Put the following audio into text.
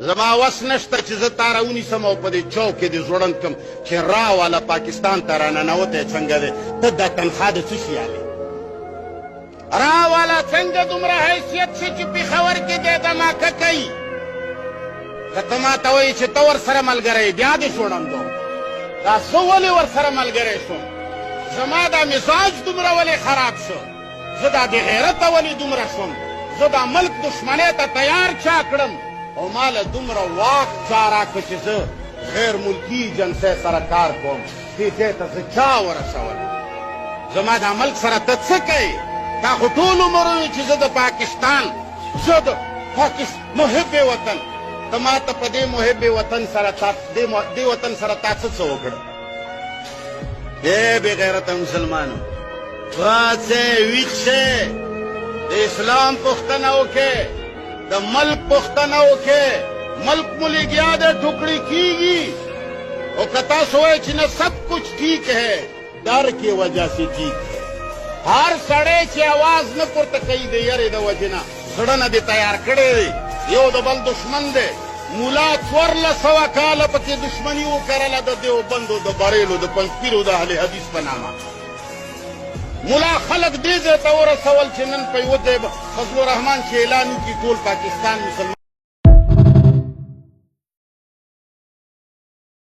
زما وس نشته چې زه تا راونیسم او په دې چوک کې دې ځوړند کړم چې را والا پاکستان ته راننوتی څنګه دی ته دا تنخوا د څه شي یالې را والا څنګه دومره حیثیت شي چې پېښور کې دی دماکه کوي که ته ما ته وایي چې ته ورسره ملګری بیا دې ځوړندو دا څه ولې ورسره ملګری شوم زما دا مزاج دومره ولې خراب شو زه دا بې غیرته ولې دومره شوم زه دا ملک دښمنۍ ته تیار چا کړم او ماله دومره واک چا راکړه چې زه غیر ملکي ایجنسۍ سره کار کوم دې ځای ته زه چا ورسولم زما دا ملک سره ته څه کوې تا خو ټول عمر ووي چې زه د پاکستان زه د محب وطن ته ما ته په دې محب وطن سره دې وطن سره تا څه وکړه بې غیرته مسلمانو پاڅئ ویښ شئ د اسلام پوښتنه وکړئ د ملک پوښتنه وکړئ ملک مو لګیا دی ټوکړی کیږي او که تاسو وایئ چې نه سب کچھ ٹھیک ہے ڈر کی وجہ سے ٹھیک ہے هر سړی چې आवाज نه پورته کوي د یارې د وجې نه زړه نه دې تیار کړی دی یو د بل دښمن دی مولا 1400 کاله پکې دښمني وکرله د دیوبندو د بریلو د پنځپیرو د اهل حدیث په نامه مولا خلق دې ځای ته ورسول چې نن په یوه ځای به فضل الرحمن چې اعلان وکړي ټول پاکستان مسلمان